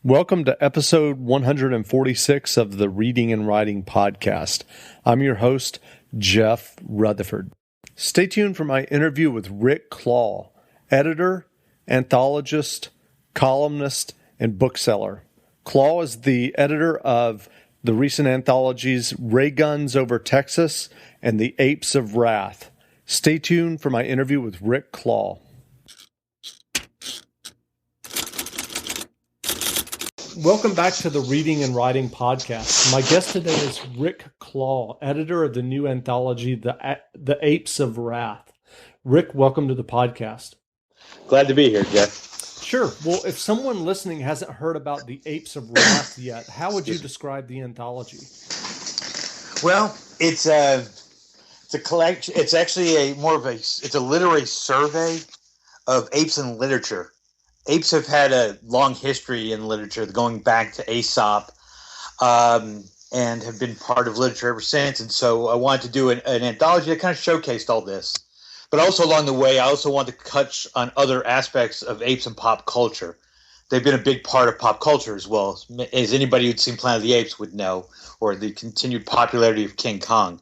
Welcome to episode 146 of the Reading and Writing Podcast. I'm your host, Jeff Rutherford. Stay tuned for my interview with Rick Klaw, editor, anthologist, columnist, and bookseller. Klaw is the editor of the recent anthologies Ray Guns Over Texas and The Apes of Wrath. Stay tuned for my interview with Rick Klaw. Welcome back to the Reading and Writing Podcast. My guest today is Rick Klaw, editor of the new anthology, The Apes of Wrath. Rick, welcome to the podcast. Glad to be here, Jeff. Sure. Well, if someone listening hasn't heard about The Apes of Wrath yet, how would you describe the anthology? Well, it's a collection. It's actually it's a literary survey of apes in literature. Apes have had a long history in literature, going back to Aesop, and have been part of literature ever since. And so I wanted to do an anthology that kind of showcased all this. But also along the way, I also wanted to touch on other aspects of apes and pop culture. They've been a big part of pop culture as well, as anybody who'd seen Planet of the Apes would know, or the continued popularity of King Kong.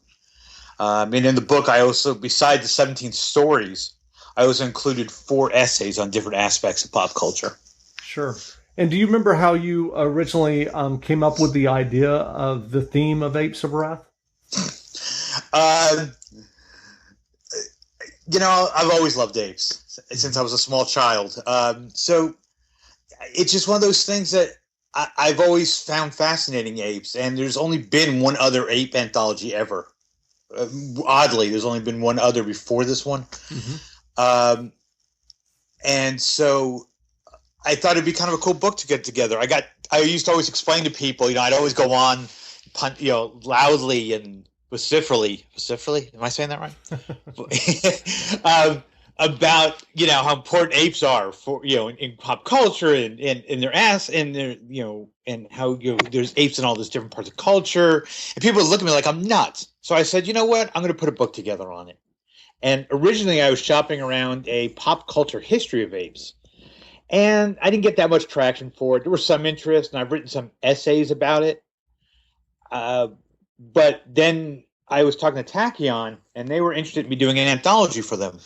And in the book, I also, besides the 17 stories, I also included 4 essays on different aspects of pop culture. Sure. And do you remember how you originally came up with the idea of the theme of Apes of Wrath? I've always loved apes since I was a small child. So it's just one of those things that I've always found fascinating, apes. And there's only been one other ape anthology ever. Oddly, there's only been one other before this one. Mm-hmm. And so I thought it'd be kind of a cool book to get together. I used to always explain to people, I'd always go on, loudly and vociferously. Am I saying that right? About, how important apes are for, in pop culture and in their and their, and how, there's apes in all these different parts of culture. And people would look at me like I'm nuts. So I said, you know what? I'm going to put a book together on it. And originally I was shopping around a pop culture history of apes. And I didn't get that much traction for it. There was some interest, and I've written some essays about it. But then I was talking to Tachyon, and they were interested in me doing an anthology for them.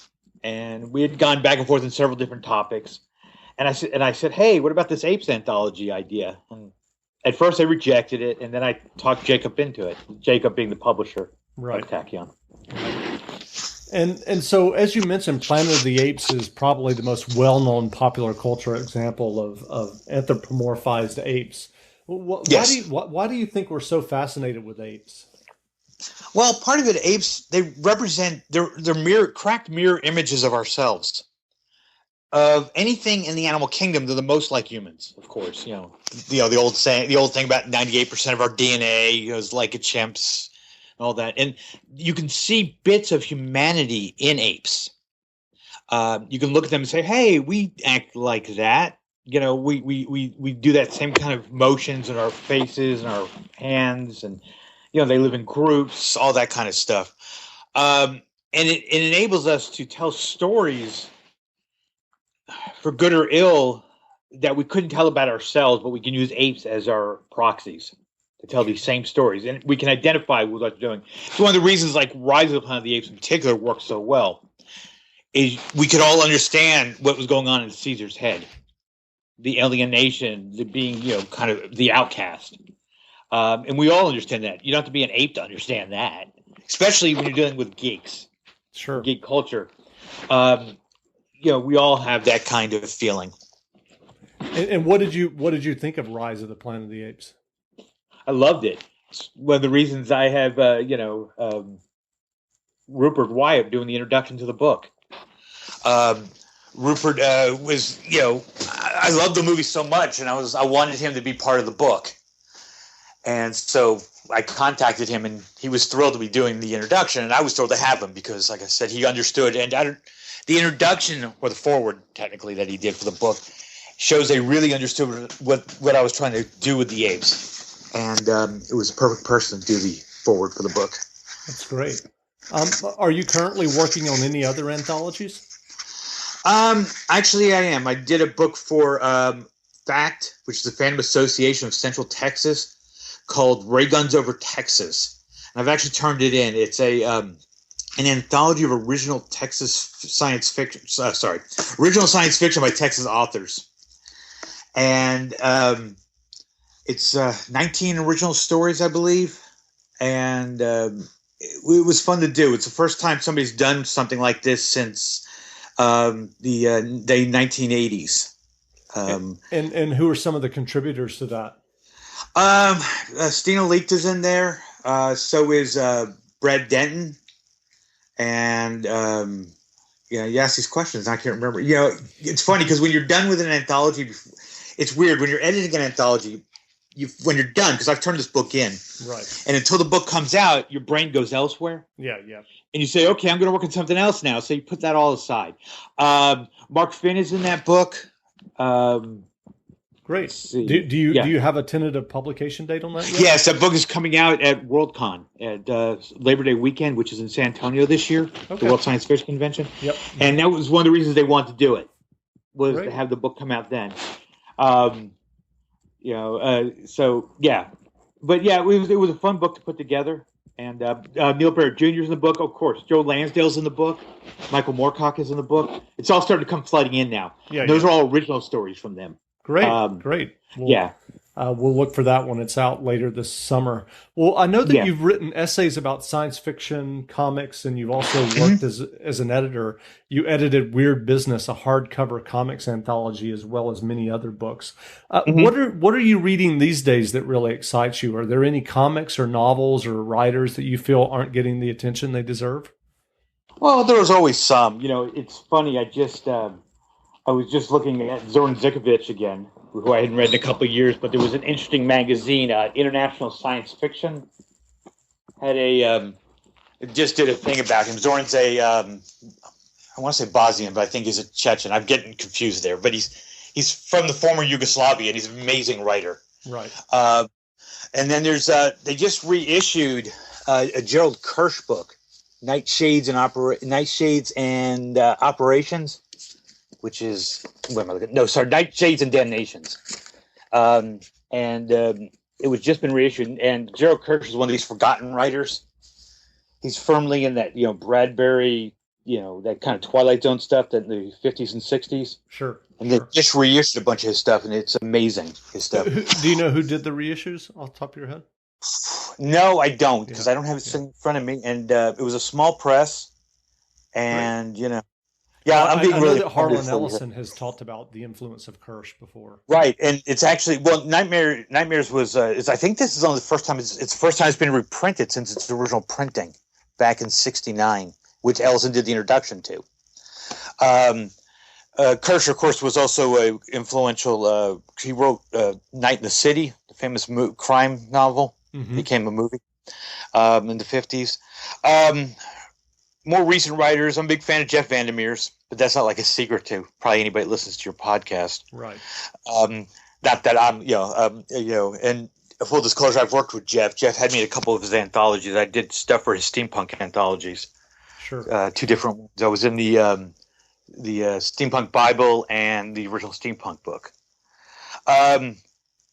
And we had gone back and forth on several different topics. And I said, hey, what about this apes anthology idea? And at first they rejected it, and then I talked Jacob into it. Jacob being the publisher of Tachyon. And so, as you mentioned, Planet of the Apes is probably the most well-known popular culture example of anthropomorphized apes. Yes. Why do you think we're so fascinated with apes? Well, part of it, apes, they represent, they're cracked mirror images of ourselves. Of anything in the animal kingdom, they're the most like humans, of course. The old thing about 98% of our DNA is like a chimp's. All that, and you can see bits of humanity in apes. You can look at them and say, "Hey, we act like that." We do that same kind of motions in our faces and our hands, and they live in groups, all that kind of stuff. And it enables us to tell stories, for good or ill, that we couldn't tell about ourselves, but we can use apes as our proxies to tell these same stories, and we can identify with what they're doing. It's one of the reasons, like Rise of the Planet of the Apes in particular, works so well. Is we could all understand what was going on in Caesar's head, the alienation, the being, kind of the outcast, and we all understand that. You don't have to be an ape to understand that, especially when you're dealing with geeks, geek culture. We all have that kind of feeling. And what did you think of Rise of the Planet of the Apes? I loved it. It's one of the reasons I have, Rupert Wyatt doing the introduction to the book. Rupert was, I loved the movie so much, and I wanted him to be part of the book. And so I contacted him, and he was thrilled to be doing the introduction, and I was thrilled to have him because, like I said, he understood. And the introduction, or the foreword, technically, that he did for the book, shows they really understood what I was trying to do with the apes. And it was a perfect person to do the forward for the book. That's great. Are you currently working on any other anthologies? Actually, I am. I did a book for FACT, which is the Fandom Association of Central Texas, called Ray Guns Over Texas. And I've actually turned it in. It's an anthology of original science fiction by Texas authors. And it's 19 original stories, I believe. And it was fun to do. It's the first time somebody's done something like this since the 1980s. And who are some of the contributors to that? Stina Leaked is in there. So is Brad Denton. And you ask these questions, I can't remember. It's funny because when you're done with an anthology, it's weird when you're editing an anthology. When you're done, because I've turned this book in, right, and until the book comes out, your brain goes elsewhere. Yeah. And you say, okay, I'm going to work on something else now. So you put that all aside. Mark Finn is in that book. Great. Do you have a tentative publication date on that yet? Yes, that book is coming out at WorldCon at Labor Day weekend, which is in San Antonio this year, the World Science Fiction Convention. Yep. And that was one of the reasons they wanted to do it, was to have the book come out then. But it was a fun book to put together. And Neil Barrett Jr. is in the book, of course. Joe Lansdale's in the book. Michael Moorcock is in the book. It's all starting to come flooding in now. Yeah, those are all original stories from them. Great. We'll look for that when it's out later this summer. Well, I know that you've written essays about science fiction comics, and you've also worked as an editor. You edited Weird Business, a hardcover comics anthology, as well as many other books. What are you reading these days that really excites you? Are there any comics or novels or writers that you feel aren't getting the attention they deserve? Well, there was always some. It's funny. I was just looking at Zoran Zikovich again, who I hadn't read in a couple of years, but there was an interesting magazine, International Science Fiction, it just did a thing about him. Zoran's I want to say Bosnian, but I think he's a Chechen. I'm getting confused there, but he's from the former Yugoslavia, and he's an amazing writer. Right. And then there's they just reissued a Gerald Kirsch book, Nightshades and Operations. Which is Nightshades and Damnations, it was just been reissued. And Gerald Kirsch is one of these forgotten writers. He's firmly in that Bradbury, that kind of Twilight Zone stuff that in the 50s and 60s. Sure. And they just reissued a bunch of his stuff, and it's amazing. His stuff. Do you know who did the reissues off the top of your head? No, I don't, because I don't have it in front of me. And it was a small press, and Yeah, I know that Harlan Ellison has talked about the influence of Kirsch before. Right, and it's actually Nightmares was I think this is only the first time it's the first time it's been reprinted since its original printing back in '69, which Ellison did the introduction to. Kirsch, of course, was also a influential. He wrote Night in the City, the famous crime novel, became a movie in the '50s. More recent writers, I'm a big fan of Jeff Vandermeer's, but that's not like a secret to probably anybody that listens to your podcast. Right. Not that I'm, and full disclosure, I've worked with Jeff. Jeff had me in a couple of his anthologies. I did stuff for his steampunk anthologies. Sure. Two different ones. I was in the Steampunk Bible and the original Steampunk book.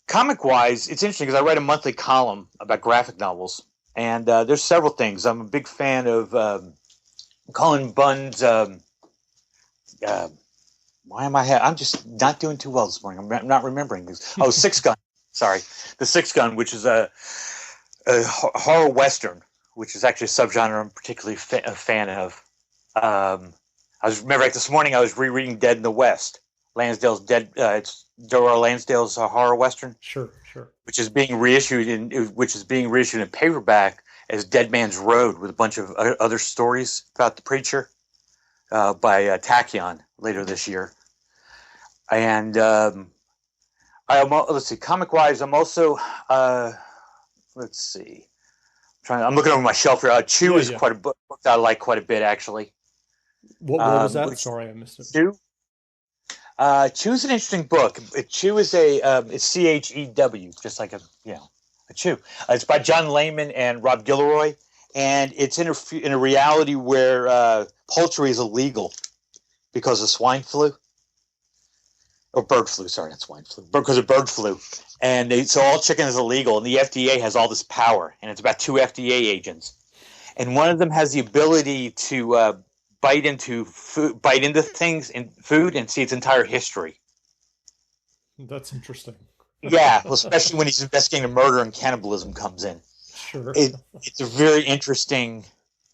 Comic-wise, it's interesting because I write a monthly column about graphic novels, and there's several things. I'm a big fan of Colin Bunn's. Why am I'm just not doing too well this morning. I'm not remembering this. Oh, Six Gun. Sorry, the Six Gun, which is a horror western, which is actually a subgenre I'm particularly a fan of. This morning I was rereading Dead in the West. Lansdale's Dead. It's Dora Lansdale's horror western. Sure. Which is being reissued in paperback as Dead Man's Road with a bunch of other stories about the preacher by Tachyon later this year. And let's see, comic-wise, I'm also I'm looking over my shelf here. Chew is quite a book that I like quite a bit, actually. What was that? Sorry, I missed it. Chew? Chew's an interesting book. Chew is it's CHEW, just like a Chew. It's by John Layman and Rob Gilroy, and it's in a reality where poultry is illegal because of swine flu. or bird flu. Sorry, that's swine flu. Because of bird flu, and so all chicken is illegal, and the FDA has all this power, and it's about 2 FDA agents, and one of them has the ability to bite into things in food and see its entire history. That's interesting. Yeah, well, especially when he's investigating a murder and cannibalism comes in. Sure. It's a very interesting,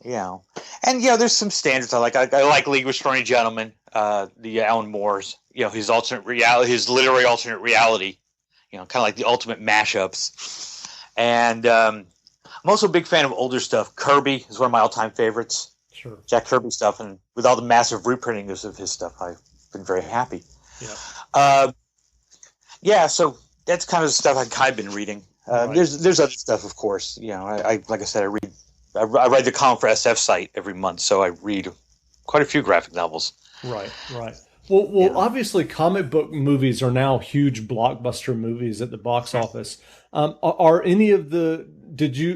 and there's some standards I like. I like League of Extraordinary Gentlemen, the Alan Moore's, his alternate reality, his literary alternate reality, kind of like the ultimate mashups. And I'm also a big fan of older stuff. Kirby is one of my all-time favorites. Sure. Jack Kirby stuff, and with all the massive reprinting of his stuff, I've been very happy. Yeah. So that's kind of the stuff I've kind of been reading. Right. There's other stuff, of course. I like I said, I write the column for SF site every month, so I read quite a few graphic novels. Right. Well, obviously, comic book movies are now huge blockbuster movies at the box office. Are any of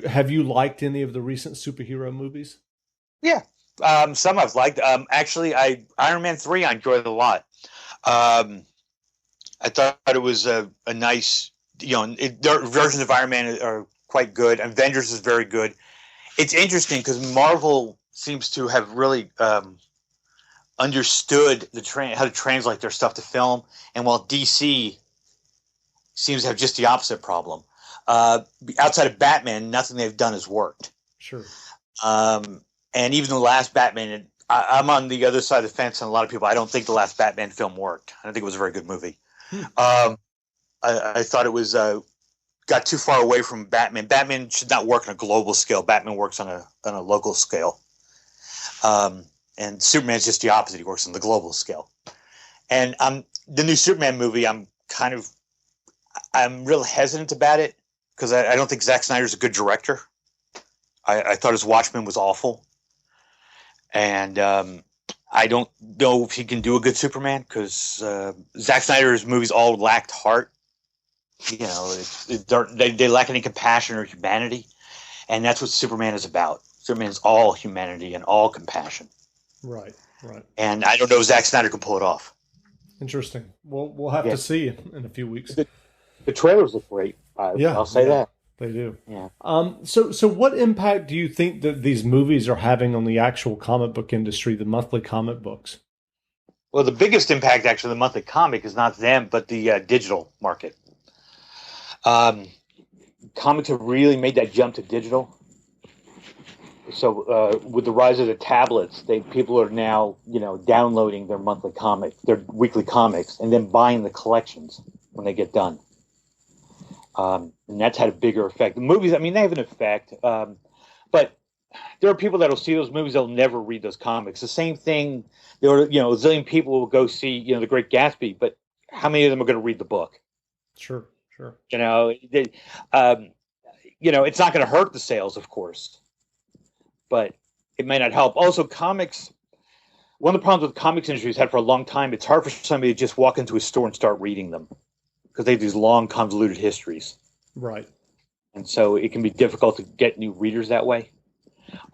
have you liked any of the recent superhero movies? Yeah, some I've liked. Actually, Iron Man 3 I enjoyed a lot. I thought it was a nice, their versions of Iron Man are quite good. Avengers is very good. It's interesting because Marvel seems to have really understood how to translate their stuff to film, and while DC seems to have just the opposite problem. Outside of Batman, nothing they've done has worked. Sure. And even the last Batman, I'm on the other side of the fence, and a lot of people, I don't think the last Batman film worked. I don't think it was a very good movie. I thought it was got too far away from Batman. Batman should not work on a global scale. Batman works on a local scale. And Superman's just the opposite. He works on the global scale. And the new Superman movie, I'm real hesitant about it because I don't think Zack Snyder's a good director. I thought his Watchmen was awful. And I don't know if he can do a good Superman because Zack Snyder's movies all lacked heart. They lack any compassion or humanity. And that's what Superman is about. Superman is all humanity and all compassion. Right. And I don't know if Zack Snyder can pull it off. Interesting. We'll have to see in a few weeks. The trailers look great. I'll say that. They do. Yeah. So what impact do you think that these movies are having on the actual comic book industry, the monthly comic books? Well, the biggest impact, actually, the monthly comic is not them, but the digital market. Comics have really made that jump to digital. So with the rise of the tablets, people are now, downloading their monthly comic, their weekly comics, and then buying the collections when they get done. And that's had a bigger effect. The movies, they have an effect, but there are people that will see those movies, they'll never read those comics. The same thing, there are, a zillion people will go see, The Great Gatsby, but how many of them are going to read the book? Sure. It's not going to hurt the sales, of course, but it may not help. Also, comics, one of the problems with the comics industry has had for a long time, it's hard for somebody to just walk into a store and start reading them because they have these long, convoluted histories. Right. And so it can be difficult to get new readers that way.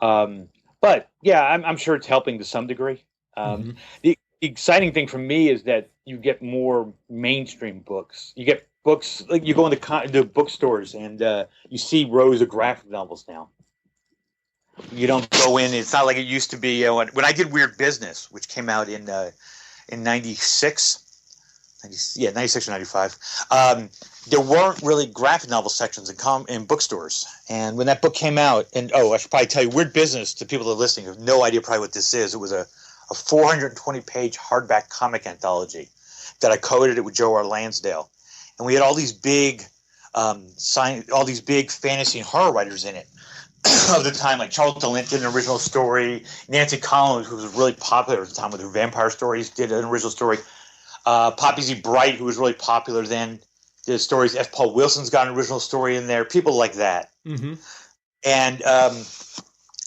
But yeah, I'm sure it's helping to some degree. The exciting thing for me is that you get more mainstream books. You get books, like you go into bookstores and you see rows of graphic novels now. You don't go in, it's not like it used to be. When I did Weird Business, which came out in 96, 96 or 95, there weren't really graphic novel sections in bookstores. And when that book came out, and I should probably tell you, Weird Business, to people that are listening who have no idea probably what this is, it was a 420-page hardback comic anthology that I coded it with Joe R. Lansdale. And we had all these big fantasy and horror writers in it of the time, like Charles DeLint did an original story. Nancy Collins, who was really popular at the time with her vampire stories, did an original story. Poppy Z. Bright, who was really popular then, did stories. F. Paul Wilson's got an original story in there. People like that. Mm-hmm. And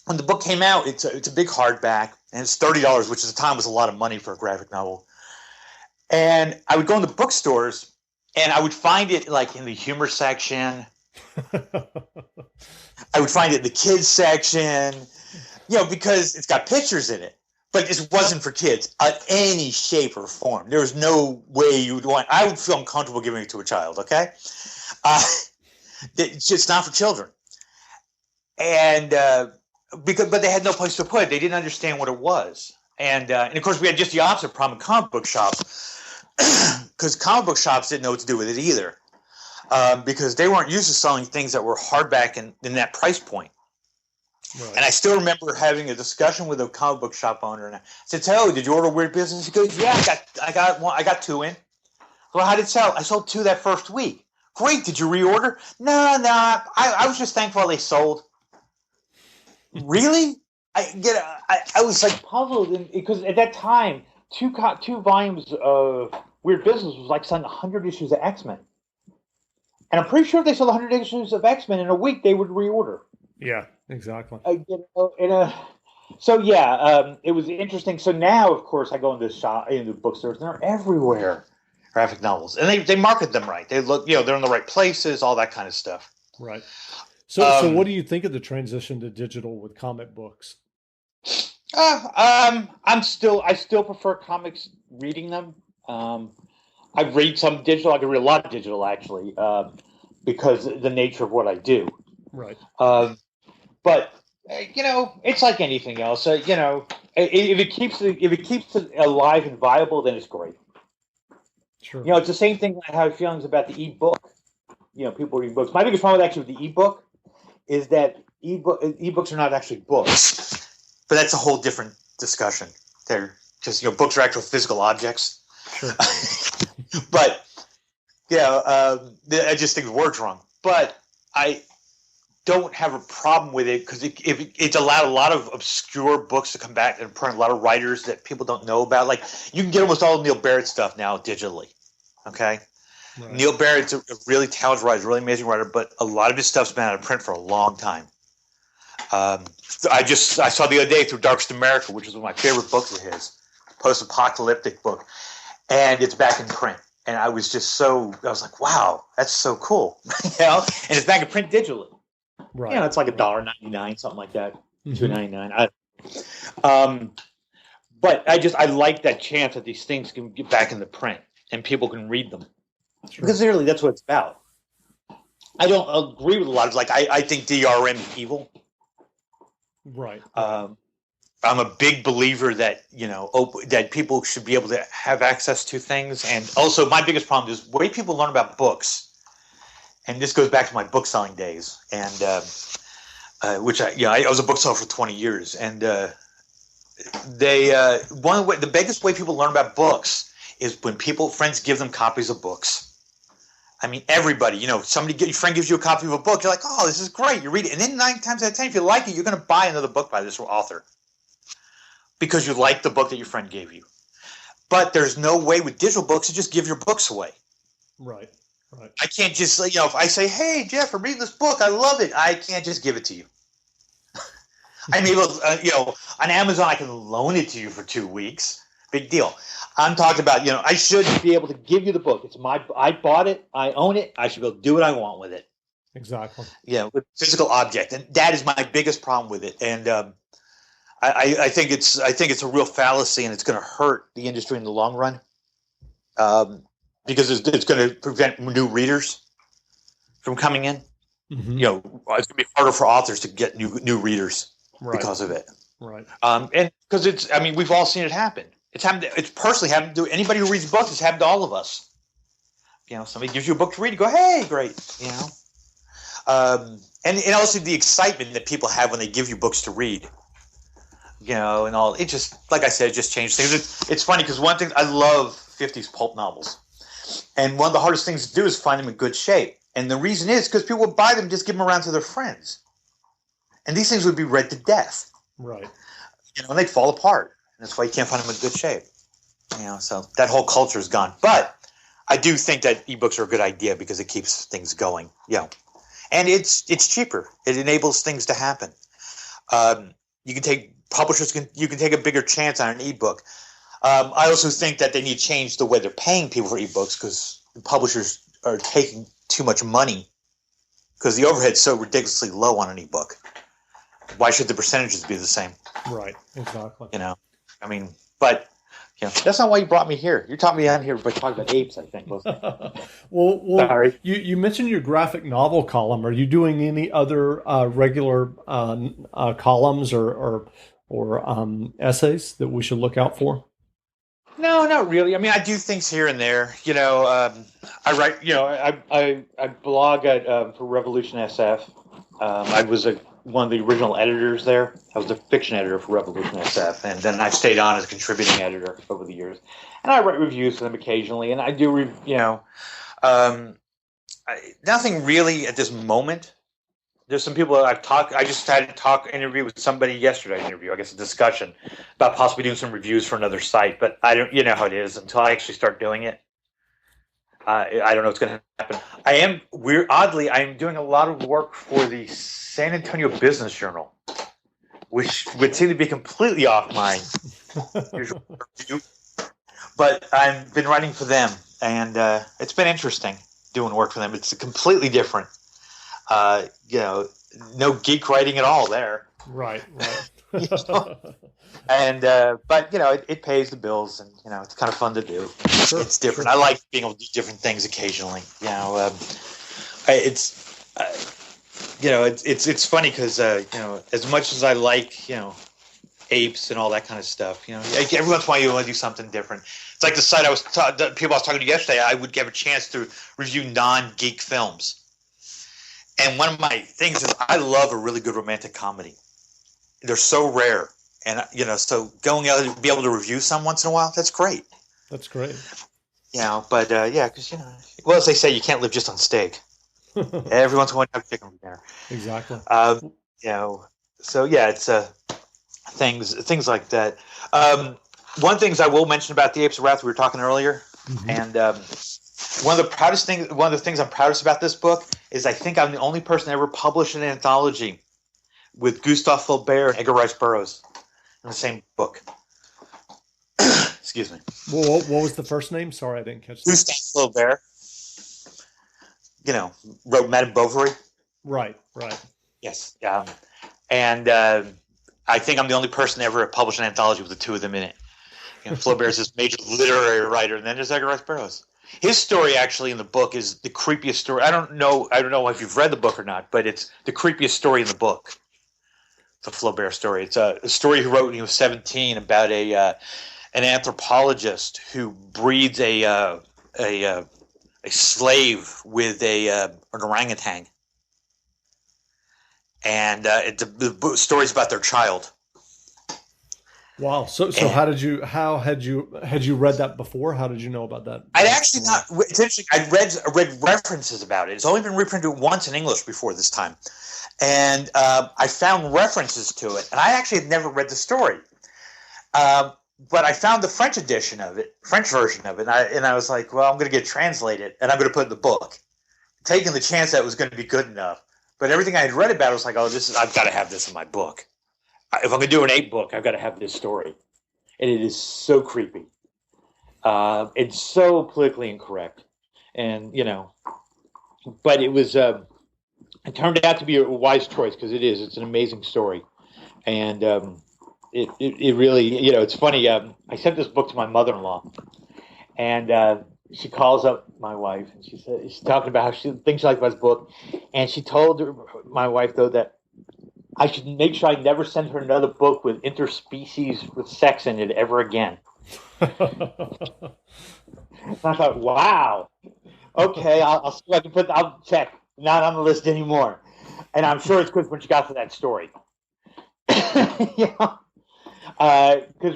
when the book came out, it's a big hardback, and it's $30, which at the time was a lot of money for a graphic novel. And I would go in the bookstores, and I would find it like in the humor section. I would find it in the kids section, because it's got pictures in it. But it wasn't for kids in any shape or form. There was no way you would want. I would feel uncomfortable giving it to a child. Okay, it's just not for children. And but they had no place to put it. They didn't understand what it was. And of course, we had just the opposite problem in comic book shops, because comic book shops didn't know what to do with it either, because they weren't used to selling things that were hardback in that price point. Right. And I still remember having a discussion with a comic book shop owner, and I said, "Oh, did you order Weird Business?" He goes, "Yeah, I got 2 in." Well, how did it sell? I sold 2 that first week. Great. Did you reorder? No. I was just thankful they sold. Really? I was like puzzled, because at that time, two volumes of Weird Business was like selling 100 issues of X-Men, and I'm pretty sure if they sold 100 issues of X-Men in a week, they would reorder. Yeah, exactly. It was interesting. So now, of course, I go into bookstores, and they're everywhere. Graphic novels, and they market them right. They look, they're in the right places, all that kind of stuff. Right. So what do you think of the transition to digital with comic books? I still prefer comics, reading them. I read some digital. I can read a lot of digital, actually, because the nature of what I do. Right. But it's like anything else. If it keeps it alive and viable, then it's great. Sure. It's the same thing I have feelings about the ebook. People reading books. My biggest problem with the ebook is that ebooks are not actually books. But that's a whole different discussion. They're just, books are actual physical objects. Sure. But I just think the word's wrong. But I don't have a problem with it, because it's allowed a lot of obscure books to come back and print, a lot of writers that people don't know about. Like, you can get almost all of Neil Barrett stuff now digitally. Okay. Right. Neil Barrett's a really talented writer, really amazing writer, but a lot of his stuff's been out of print for a long time. I saw the other day through Darkest America, which is one of my favorite books of his, post-apocalyptic book, and it's back in print. And I was like, wow, that's so cool. And it's back in print digitally. Right. It's like $1.99, something like that. $2.99. But I like that chance that these things can get back into print and people can read them. Sure. Because really, that's what it's about. I don't agree with a lot of, I think DRM is evil. Right. I'm a big believer that that people should be able to have access to things, and also my biggest problem is the way people learn about books. And this goes back to my book selling days, and which I was a bookseller for 20 years, and the biggest way people learn about books is when friends give them copies of books. I mean, everybody, your friend gives you a copy of a book, you're like, oh, this is great, you read it, and then 9 times out of 10, if you like it, you're going to buy another book by this author because you like the book that your friend gave you. But there's no way with digital books to just give your books away. Right. Right. I can't just, if I say, hey, Jeff, I'm reading this book, I love it, I can't just give it to you. I'm able to, on Amazon, I can loan it to you for 2 weeks. Big deal. I'm talking about, I should be able to give you the book. I bought it, I own it, I should be able to do what I want with it. Exactly. With physical object. And that is my biggest problem with it. And I think it's a real fallacy, and it's going to hurt the industry in the long run. Because it's going to prevent new readers from coming in. Mm-hmm. It's going to be harder for authors to get new readers because of it. Right. And because we've all seen it happen. It's happened. It's personally happened to anybody who reads books. It's happened to all of us. Somebody gives you a book to read. You go, hey, great. And also the excitement that people have when they give you books to read. And all. It just, like I said, it just changed things. It's funny because one thing, I love 50s pulp novels. And one of the hardest things to do is find them in good shape. And the reason is because people would buy them, just give them around to their friends. And these things would be read to death. Right. And they'd fall apart. And that's why you can't find them in good shape. So that whole culture is gone. But I do think that ebooks are a good idea because it keeps things going. And it's cheaper. It enables things to happen. You can take a bigger chance on an ebook. I also think that they need to change the way they're paying people for ebooks, because the publishers are taking too much money because the overhead's so ridiculously low on an ebook. Why should the percentages be the same? Right, exactly. I mean, but that's not why you brought me here. You taught me on here by talking about apes, I think. Wasn't it? well, Sorry. you mentioned your graphic novel column. Are you doing any other regular columns or essays that we should look out for? No, not really. I mean, I do things here and there. I write. I blog at for Revolution SF. I was one of the original editors there. I was the fiction editor for Revolution SF, and then I've stayed on as a contributing editor over the years. And I write reviews for them occasionally, and I do, nothing really at this moment. There's some people that I've talked. I just had an interview with somebody yesterday. I guess a discussion about possibly doing some reviews for another site. But I don't. You know how it is until I actually start doing it. I don't know what's going to happen. Oddly, I am doing a lot of work for the San Antonio Business Journal, which would seem to be completely off my usual review. But I've been writing for them, and it's been interesting doing work for them. It's completely different. No geek writing at all there. Right. And but it pays the bills, and it's kind of fun to do. Sure, it's different. Sure. I like being able to do different things occasionally. It's funny because as much as I like apes and all that kind of stuff, every once in a while you want to do something different. It's like the site people I was talking to yesterday. I would give a chance to review non-geek films. And one of my things is I love a really good romantic comedy. They're so rare. And, so going out to be able to review some once in a while, that's great. That's great. But, because, as they say, you can't live just on steak. Every once in a while you have chicken for dinner. Exactly. It's things like that. One thing I will mention about the Apes of Wrath, we were talking earlier, and one of the things I'm proudest about this book is I think I'm the only person to ever published an anthology with Gustave Flaubert and Edgar Rice Burroughs in the same book. Excuse me. Well, what was the first name? Sorry, I didn't catch that. Gustave Flaubert. Wrote Madame Bovary. Right. Yes. And I think I'm the only person to ever publish an anthology with the two of them in it. Flaubert's this major literary writer, and then there's Edgar Rice Burroughs. His story actually in the book is the creepiest story. I don't know if you've read the book or not, but it's the creepiest story in the book. The Flaubert story. It's a story he wrote when he was 17 about an anthropologist who breeds a slave with an orangutan, and the story's about their child. Wow. So had you read that before? How did you know about that? I'd actually not. It's interesting. I read references about it. It's only been reprinted once in English before this time, and I found references to it. And I actually had never read the story, but I found the French version of it, and I was like, well, I'm going to get it translated, and I'm going to put it in the book, taking the chance that it was going to be good enough. But everything I had read about it was like, I've got to have this in my book. If I'm going to do an ape book, I've got to have this story. And it is so creepy. It's so politically incorrect. And, but it was, it turned out to be a wise choice because it's an amazing story. And it really, it's funny. I sent this book to my mother-in-law, and she calls up my wife, and she's talking about how she thinks she likes this book. And she told my wife, though, that I should make sure I never send her another book with interspecies with sex in it ever again. And I thought, wow, okay, I'll see if I can I'll check. Not on the list anymore. And I'm sure it's good when she got to that story. Because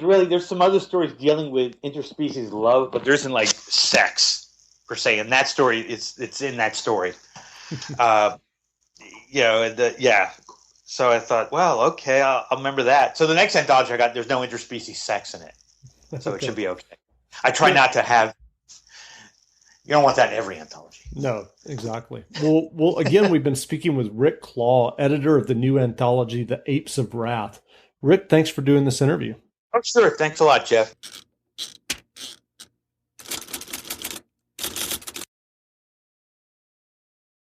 really, there's some other stories dealing with interspecies love, but there isn't like sex per se. And that story, it's in that story. So I thought, well, okay, I'll remember that. So the next anthology I got, there's no interspecies sex in it. So it should be okay. I try not to have, you don't want that in every anthology. No, exactly. Well, again, we've been speaking with Rick Klaw, editor of the new anthology, The Apes of Wrath. Rick, thanks for doing this interview. Oh, sure. Thanks a lot, Jeff.